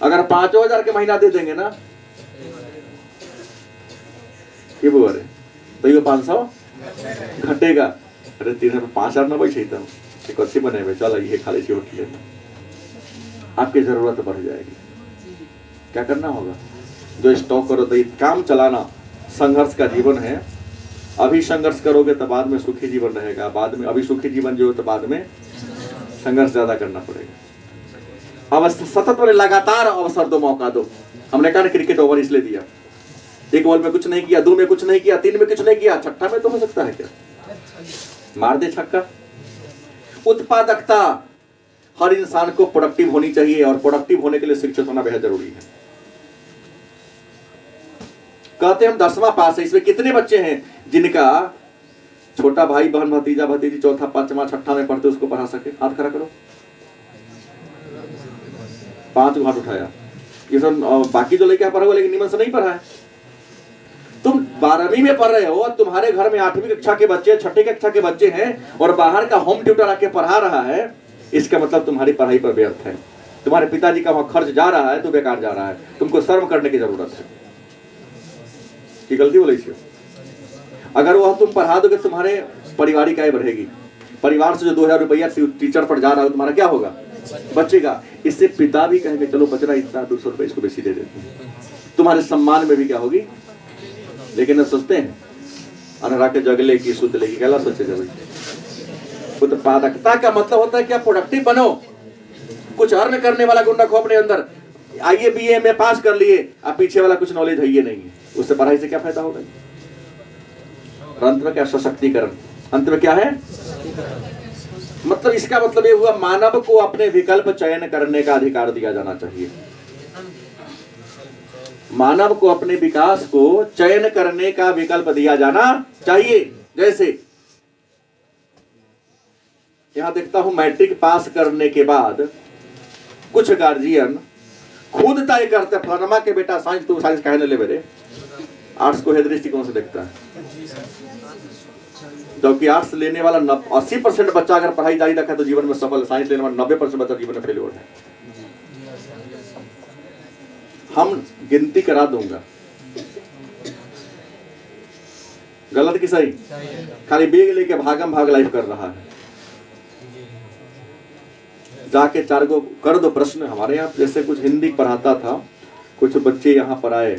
अगर 5000 के महीना दे देंगे ना ये बुआ रे तो ये 500 घटेगा। अरे 3000 5000 ना बैठे था कच्ची बने हुए, चल ये खा लीजिए होटल में, आपकी जरूरत बढ़ जाएगी। क्या करना होगा? जो स्टॉक करो तो काम चलाना संघर्ष का जीवन है। अभी संघर्ष करोगे तो बाद में सुखी जीवन रहेगा, बाद में अभी सुखी जीवन जो हो तो बाद में संघर्ष ज्यादा करना पड़ेगा। अब सतत में लगातार अवसर दो, मौका दो। हमने कहा क्रिकेट ओवर इसलिए दिया, 1 बॉल में कुछ नहीं किया, 2 में कुछ नहीं किया, 3 में कुछ नहीं किया, छठा में तो हो सकता है क्या मार दे छक्का। उत्पादकता, हर इंसान को प्रोडक्टिव होनी चाहिए और प्रोडक्टिव होने के लिए शिक्षित होना बेहद जरूरी है। कहते हैं हम 10वां पास है, इसमें कितने बच्चे हैं जिनका छोटा भाई बहन भतीजा भतीजी 4था 5वां 6ठा में पढ़ते उसको पढ़ा सके? हाथ खड़ा करो। 5 हाथ उठाया। ये सब बाकी जो लेके पढ़ा हुआ लेकिन निमन से नहीं पढ़ा है। तुम 12वीं में पढ़ रहे हो, तुम्हारे घर में 8वीं कक्षा के बच्चे, 6ठी कक्षा के बच्चे हैं और बाहर का होम ट्यूटर आके पढ़ा रहा है, इसका मतलब तुम्हारी पढ़ाई पर व्यर्थ है। तुम्हारे पिताजी का वहां खर्च जा रहा है तो बेकार जा रहा है। तुमको शर्म करने की जरूरत है कि गलती बोले इसको। अगर वह तुम पढ़ा दोगे तुम्हारे पारिवारिक आय बढ़ेगी। परिवार से जो 2000 रुपया टीचर पर जा रहा है तुम्हारा क्या होगा? बचेगा। इससे पिता भी कहेंगे चलो बच रहा इतना 200 रुपये इसको बेसी दे देते हैं। तुम्हारे सम्मान में भी क्या होगी? लेकिन सोचते हैं अनरा के जगले की सुतले की, क्या सोचेगा भाई? उत्पादकता का मतलब होता है कि आप प्रोडक्टिव बनो, कुछ अर्न करने वाला गुण रखो अपने अंदर। आइए बीए में पास कर लिए, आप पीछे वाला कुछ नॉलेज है ये नहीं है, उससे पढ़ाई से क्या फायदा होगा? अंत में क्या? सशक्तिकरण। अंत में क्या है? मतलब इसका मतलब ये हुआ मानव को अपने विकल्प चयन करने का अधिकार दिया जाना चाहिए। मानव को अपने विकास को चयन करने का विकल्प दिया जाना चाहिए। जैसे यहां देखता हूं मैट्रिक पास करने के बाद कुछ गार्जियन खुद तय करते फलाना के बेटा साइंस, तो साइंस कहने ले मेरे आर्ट्स को दृष्टिकोण से देखता है, जबकि आर्ट्स लेने वाला 80% बच्चा अगर पढ़ाई जारी रखा तो जीवन में सफल, साइंस लेने वाला 90% बच्चा जीवन में फेलियर है। हम गिनती करा दूंगा। गलत कि सही? खाली बैग लेके भागम भाग लाइफ कर रहा है। जाके 4 गो कर दो प्रश्न। हमारे यहाँ जैसे कुछ हिंदी पढ़ाता था, कुछ बच्चे यहाँ पर आए,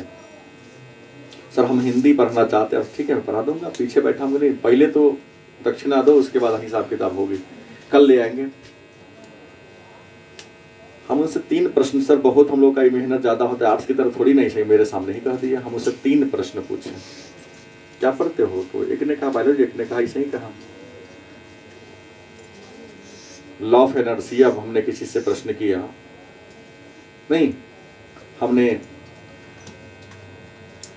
सर हम हिंदी पढ़ना चाहते हैं। ठीक है मैं पढ़ा दूंगा। पीछे बैठा, मुझे पहले तो दक्षिणा दो, उसके बाद हिसाब किताब होगी, कल ले आएंगे। हम उनसे 3 प्रश्न, सर बहुत हम लोग का मेहनत ज्यादा होता है, आर्ट्स की तरह थोड़ी नहीं सही, मेरे सामने ही कह दिया। हम उससे 3 प्रश्न पूछे, क्या पढ़ते हो? तो एक ने कहा बायोलॉजी, एक ने कहा ऐसे ही कहा लॉ ऑफ एनर्जी। अब हमने किसी से प्रश्न किया नहीं, हमने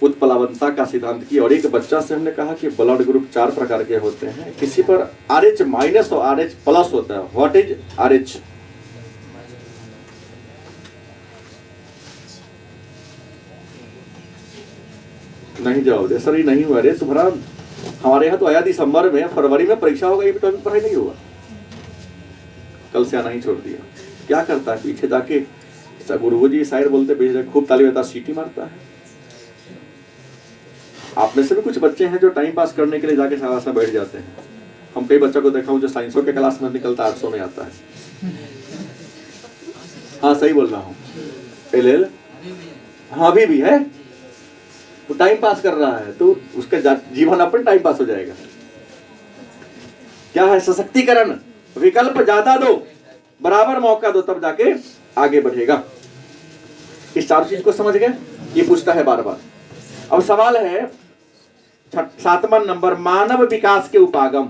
उत्प्लावनता का सिद्धांत किया। और एक बच्चा से हमने कहा कि ब्लड ग्रुप 4 प्रकार के होते हैं, किसी पर RH माइनस और RH प्लस होता है। What is RH? नहीं जवाब दे। सर ये नहीं हुआ। अरे तुम्हारा हमारे यहाँ तो आया दिसंबर में, फरवरी में परीक्षा होगा, ये भी टॉपिक पढ़ाई नहीं हुआ। कल से आना ही छोड़ दिया। क्या करता है पीछे जाके, गुरु जी शायद बोलते भेज रहे, खूब ताली बता, सीटी मारता है। आप में से भी कुछ बच्चे हैं जो टाइम पास करने के लिए जाके साथ बैठ जाते हैं। हम कई बच्चों को देखा हूँ जो साइंसों के क्लास में निकलता 800 में आता है। हाँ सही बोल रहा हूँ। LL हाँ अभी भी है, तो टाइम पास कर रहा है, तो उसका जीवन अपन टाइम पास हो जाएगा। क्या है? सशक्तिकरण। विकल्प ज्यादा दो, बराबर मौका दो, तब जाके आगे बढ़ेगा। इस 4 चीज को समझ गए? ये पूछता है बार बार। अब सवाल है 7वां नंबर, मानव विकास के उपागम।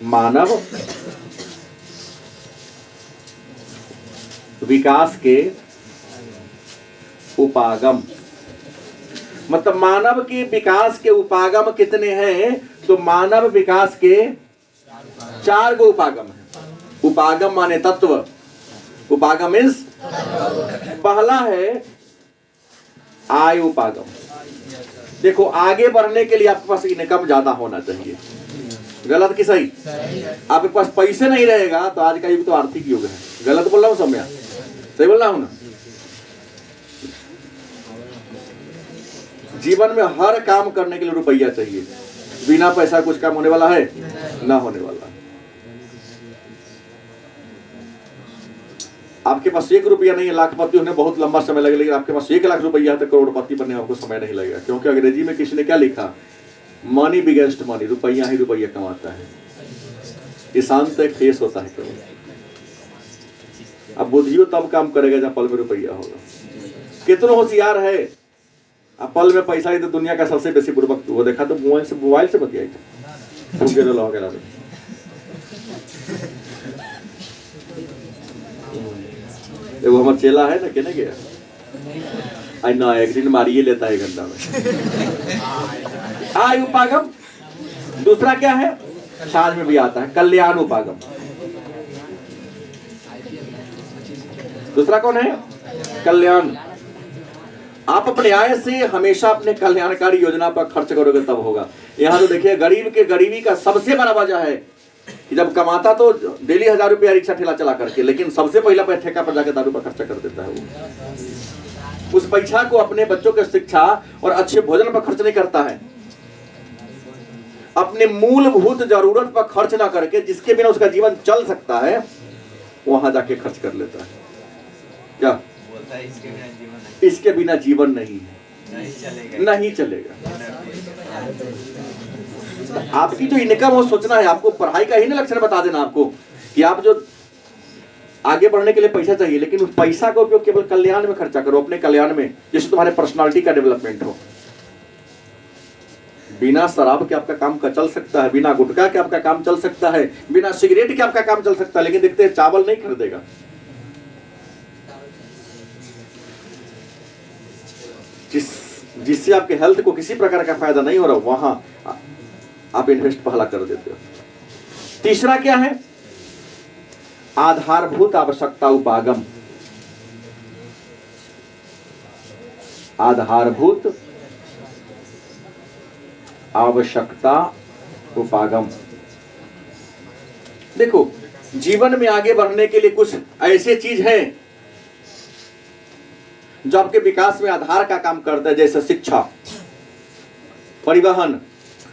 मानव विकास के उपागम मतलब मानव के विकास के उपागम कितने हैं? तो मानव विकास के 4 गो उपागम है। उपागम माने तत्व। उपागम मीन्स पहला है आय उपागम। देखो आगे बढ़ने के लिए आपके पास इनकम ज्यादा होना चाहिए। गलत कि सही? आपके पास पैसे नहीं रहेगा तो आज का युग तो आर्थिक युग है। गलत बोल रहा हूँ समय? सही बोल रहा हूँ ना? जीवन में हर काम करने के लिए रुपया चाहिए। बिना पैसा कुछ काम होने वाला है? ना होने वाला। आपके पास 1 रुपया नहीं है, लाखपति होने बहुत लंबा समय लगेगा, लेकिन आपके पास 1 लाख रुपया है तो करोड़पति बनने में आपको समय नहीं लगेगा। क्योंकि अंग्रेजी में किसी ने क्या लिखा? Money biggest money. रुपया ही रुपया कमाता है। ये शांत एक फेस होता है केवल। अब बुद्धियो तब काम करेगा जब पल में रुपया होगा। कितना होशियार है, अब पल में पैसा ही तो दुनिया का सबसे बेसी बुर्बक। वो देखा तो मोबाइल से बतियाई वो हमारा चेला है ना, कहने गया आई ना एक दिन मारिए लेता है गंदा में। आय उपागम। दूसरा क्या है? साज में भी आता है कल्याण उपागम। दूसरा कौन है? कल्याण। आप अपने आय से हमेशा अपने कल्याणकारी योजना पर खर्च करोगे तब होगा। यहाँ तो देखिए गरीब के गरीबी का सबसे बड़ा वजह है कि जब कमाता तो डेली 1000 रुपया रिक्शा ठेला चला करके, लेकिन सबसे पहला ठेका पर जाकर दारू पर खर्चा कर देता है। वो उस पैसा को अपने बच्चों के शिक्षा और अच्छे भोजन पर खर्च नहीं करता है। अपने मूलभूत जरूरत पर खर्च ना करके जिसके बिना उसका जीवन चल सकता है वहां जाके खर्च कर लेता है। क्या बोलता है? इसके बिना जीवन नहीं है, नहीं चलेगा। आपकी जो इनकम हो सोचना है आपको, पढ़ाई का ही ना लक्षण बता देना आपको कि आप जो आगे बढ़ने के लिए पैसा चाहिए, लेकिन उस पैसा का उपयोग केवल कल्याण में खर्चा करो, अपने कल्याण में, जैसे तुम्हारे पर्सनालिटी का डेवलपमेंट हो। बिना शराब के आपका काम चल सकता है, बिना गुटखा के आपका काम चल सकता है, बिना सिगरेट के आपका काम चल सकता है, लेकिन देखते हैं चावल नहीं खरीदेगा। जिससे आपके हेल्थ को किसी प्रकार का फायदा नहीं हो रहा, वहां आप इन्वेस्ट पहला कर देते हो। तीसरा क्या है? आधारभूत आवश्यकता उपागम। आधारभूत आवश्यकता उपागम। देखो जीवन में आगे बढ़ने के लिए कुछ ऐसे चीज हैं जो आपके विकास में आधार का काम करता है, जैसे शिक्षा, परिवहन,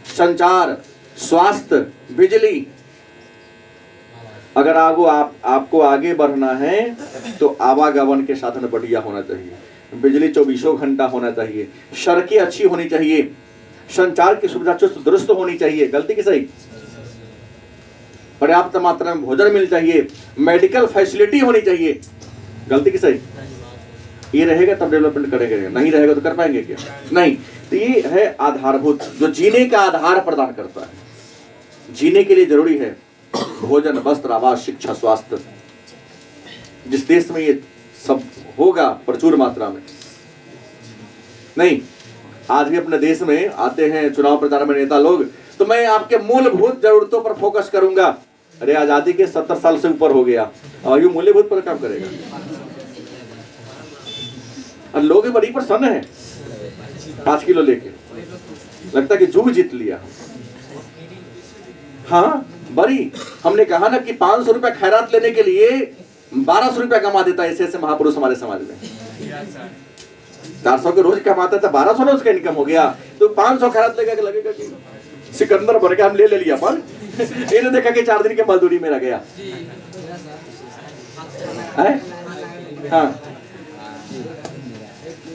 संचार, स्वास्थ्य, बिजली। अगर आपको आगे बढ़ना है तो आवागमन के साधन बढ़िया होना चाहिए, बिजली 24 घंटा होना चाहिए, सड़कें अच्छी होनी चाहिए, संचार की सुविधा चुस्त दुरुस्त होनी चाहिए, गलती की सही, पर्याप्त मात्रा में भोजन मिल चाहिए, मेडिकल फैसिलिटी होनी चाहिए, गलती की सही। ये रहेगा तब डेवलपमेंट करेंगे, नहीं रहेगा तो कर पाएंगे क्या? नहीं। तो ये है आधारभूत, जो जीने का आधार प्रदान करता है। जीने के लिए जरूरी है भोजन, वस्त्र, आवास, शिक्षा, स्वास्थ्य। जिस देश में ये सब होगा प्रचुर मात्रा में, नहीं, आज भी अपने देश में आते हैं चुनाव प्रचार में नेता लोग, तो मैं आपके मूलभूत जरूरतों पर फोकस करूंगा। अरे आजादी के 70 साल से ऊपर हो गया और ये मूलभूत पर काम करेगा। और लोग बड़ी प्रसन्न है 5 किलो लेके, लगता कि जुग जीत लिया। हाँ बड़ी, हमने कहा ना कि 500 रुपया खैरात लेने के लिए 1200 रुपया कमा देता है ऐसे महापुरुष हमारे समाज में। 400 के रोज कमाता था, 1200 रोज का इनकम हो गया, तो 500 खैरात लेकर लगेगा कि सिकंदर बन के हम ले लिया पर इन्होंने देखा कि 4 दिन के मजदूरी मेरा गया है। हाँ,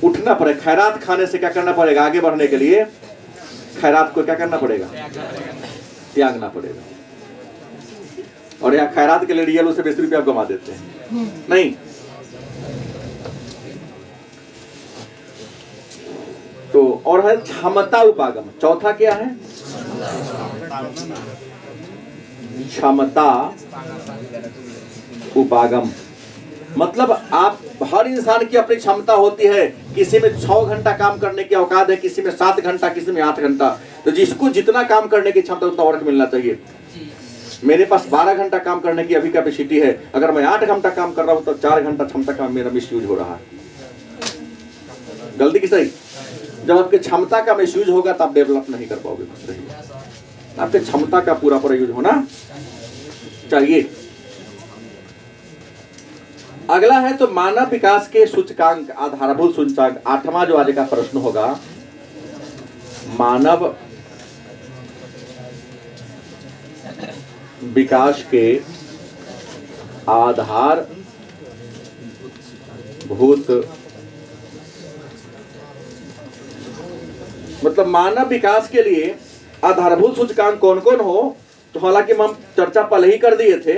उठना पड़ेगा, खैरात खाने से क्या करना पड़ेगा? आगे बढ़ने के लिए खैरात को क्या करना पड़ेगा? त्यागना पड़ेगा। और यहाँ खैरात के लिए रियल उसे 20 रुपया कमा देते हैं, नहीं। तो और है क्षमता उपागम। चौथा क्या है? क्षमता उपागम। मतलब आप, हर इंसान की अपनी क्षमता होती है। किसी में 6 घंटा काम करने की औकात है, किसी में 7 घंटा, किसी में 8 घंटा। तो जिसको जितना काम करने की क्षमता उतना वर्क मिलना चाहिए। मेरे पास 12 घंटा काम करने की अभी कैपेसिटी है, अगर मैं 8 घंटा काम कर रहा हूं तो 4 घंटा क्षमता का मेरा मिसयूज हो रहा है। गलती की सही। जब आपकी क्षमता का मिसयूज होगा तब आप डेवलप नहीं कर पाओगे। आपकी क्षमता का पूरा यूज होना चाहिए। अगला है तो मानव विकास के सूचकांक, आधारभूत सूचकांक। 8वां जो आज का प्रश्न होगा, मानव विकास के आधारभूत, मतलब मानव विकास के लिए आधारभूत सूचकांक कौन कौन हो। तो हालांकि हम चर्चा पहले ही कर दिए थे।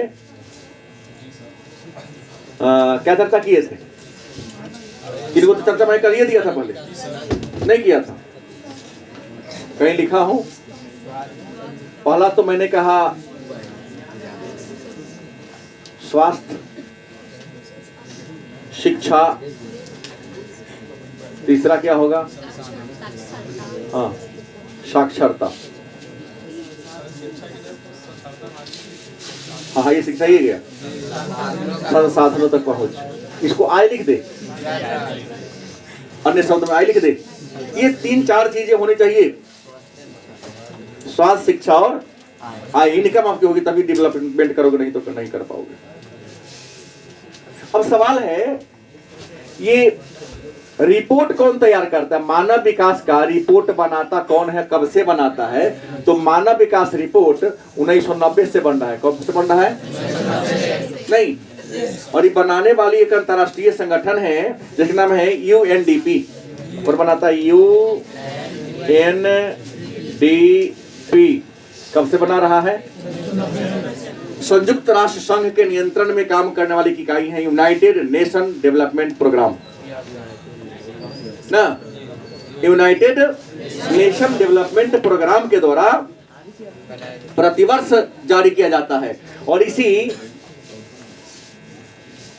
क्या चर्चा किए थे? किनको तो चर्चा मैं कर ही दिया था, पहले नहीं किया था, कहीं लिखा हूं। पहला तो मैंने कहा स्वास्थ्य, शिक्षा, तीसरा क्या होगा? हाँ, साक्षरता। हाँ, ये शिक्षा ही गया। संसाधनों तक पहुंच, इसको आय लिख दे, अन्य शब्द में आय लिख दे। ये 3-4 चीजें होनी चाहिए, स्वास्थ्य, शिक्षा और आय। इनकम आपकी होगी तभी डेवलपमेंट करोगे, नहीं तो नहीं कर पाओगे। अब सवाल है, ये रिपोर्ट कौन तैयार करता है? मानव विकास का रिपोर्ट बनाता कौन है, कब से बनाता है? तो मानव विकास रिपोर्ट 1990 से बन रहा है। कब से बन रहा है? नहीं, और ये बनाने वाली एक अंतरराष्ट्रीय संगठन है जिसका नाम है UNDP, और बनाता है UNDP। कब से बना रहा है? संयुक्त राष्ट्र संघ के नियंत्रण में काम करने वाली इकाई है यूनाइटेड नेशन डेवलपमेंट प्रोग्राम ना। यूनाइटेड नेशन डेवलपमेंट प्रोग्राम के द्वारा प्रतिवर्ष जारी किया जाता है। और इसी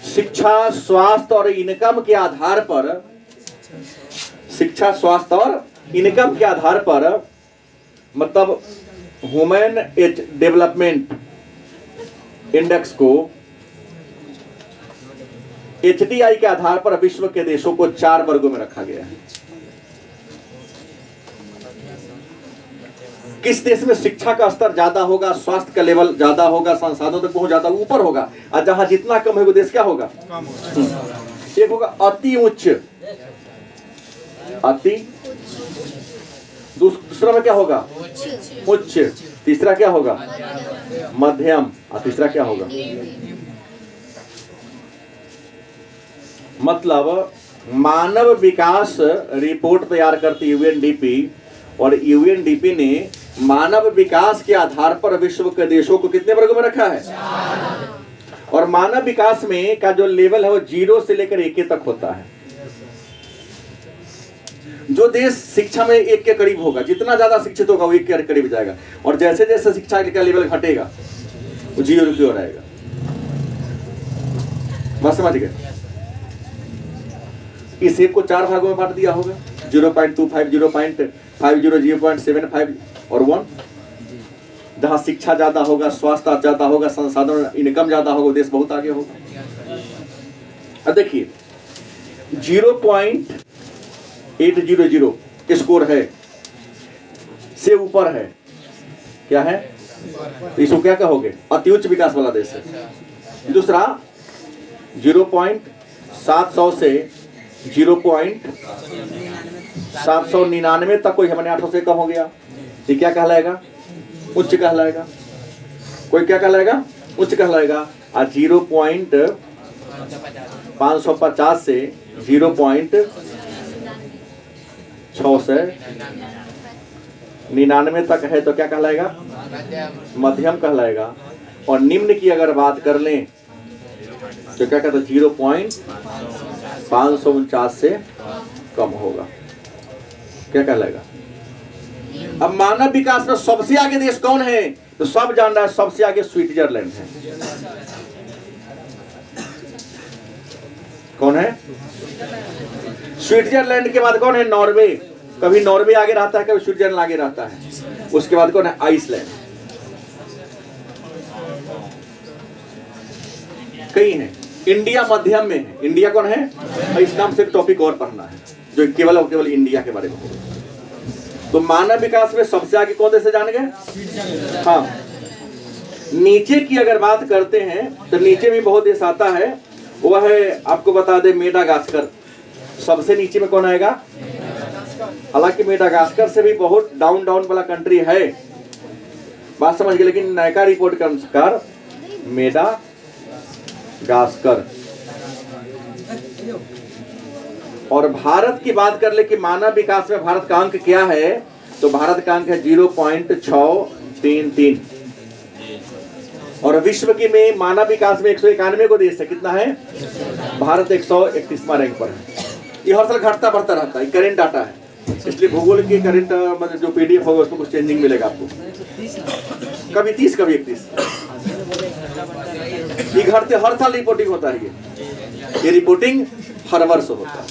शिक्षा, स्वास्थ्य और इनकम के आधार पर, शिक्षा, स्वास्थ्य और इनकम के आधार पर, मतलब ह्यूमन डेवलपमेंट इंडेक्स को HDI के आधार पर विश्व के देशों को 4 वर्गों में रखा गया है। किस देश में शिक्षा का स्तर ज्यादा होगा, स्वास्थ्य का लेवल ज्यादा होगा, संसाधनों तक पहुंच ज्यादा ऊपर होगा, और जहां जितना कम है वो देश क्या होगा? एक होगा अति उच्च, अति, दूसरा में क्या होगा उच्च, तीसरा क्या होगा मध्यम, और तीसरा क्या होगा। मतलब मानव विकास रिपोर्ट तैयार करती यूएनडीपी, और यूएनडीपी ने मानव विकास के आधार पर विश्व के देशों को कितने वर्गों में रखा है, और मानव विकास में का जो लेवल है वो 0 से लेकर 1 तक होता है। जो देश शिक्षा में 1 के करीब होगा, जितना ज्यादा शिक्षित होगा वो 1 के करीब जाएगा, और जैसे जैसे शिक्षा का लेवल घटेगा वो 0 की ओर आएगा। बस समझ गए। इस एक को 4 भागों में बांट दिया होगा, 0.25, 0.50, 0.75 और 1। जहां शिक्षा ज्यादा होगा, स्वास्थ्य ज्यादा होगा, संसाधन इनकम ज्यादा होगा, देश बहुत आगे होगा। अब देखिए 0.800 स्कोर है से ऊपर है, क्या है, तो इसको क्या कहोगे, अति उच्च विकास वाला देश है। दूसरा 0.700 से 0.799 तक कोई 800 से कम हो गया, ये क्या कहलाएगा, उच्च कहलाएगा। कोई क्या कहलाएगा, उच्च कहलाएगा। और 0.550 से 0.699 तक है तो क्या कहलाएगा, मध्यम कहलाएगा। और निम्न की अगर बात कर लें तो क्या कहते हैं, 0.549 से कम होगा, क्या कहलाएगा। अब मानव विकास में सबसे आगे देश कौन है, तो सब जान रहा है, सबसे आगे स्विट्जरलैंड है। कौन है, स्विट्जरलैंड के बाद कौन है, नॉर्वे। कभी नॉर्वे आगे रहता है, कभी स्विट्जरलैंड आगे रहता है। उसके बाद कौन है, आइसलैंड। कई हैं। इंडिया मध्यम में है। इंडिया कौन है, इस नाम से टॉपिक और पढ़ना है जो केवल इंडिया के बारे में। तो मानव विकास में सबसे आगे कौन देश जान गए, हाँ। नीचे की अगर बात करते हैं तो नीचे भी बहुत देश आता है, वह है, आपको बता दे, मेडागास्कर। सबसे नीचे में कौन आएगा, हालांकि मेडागास्कर से भी बहुत डाउन वाला कंट्री है, बात समझ गए। लेकिन नयका रिपोर्ट के अनुसार मेडागास्कर। और भारत की बात कर ले कि मानव विकास में भारत का अंक क्या है, तो भारत का अंक है 0.633। और विश्व की में मानव विकास में 191 को देश है, कितना है, भारत 131वां रैंक पर है। ये हर साल घटता बढ़ता रहता है, करेंट डाटा है, इसलिए भूगोल की करेंट मतलब जो PDF होगा उसमें कुछ चेंजिंग मिलेगा आपको, कभी 30 कभी 31। ये घटते हर साल रिपोर्टिंग होता है, ये रिपोर्टिंग हर वर्ष होता है।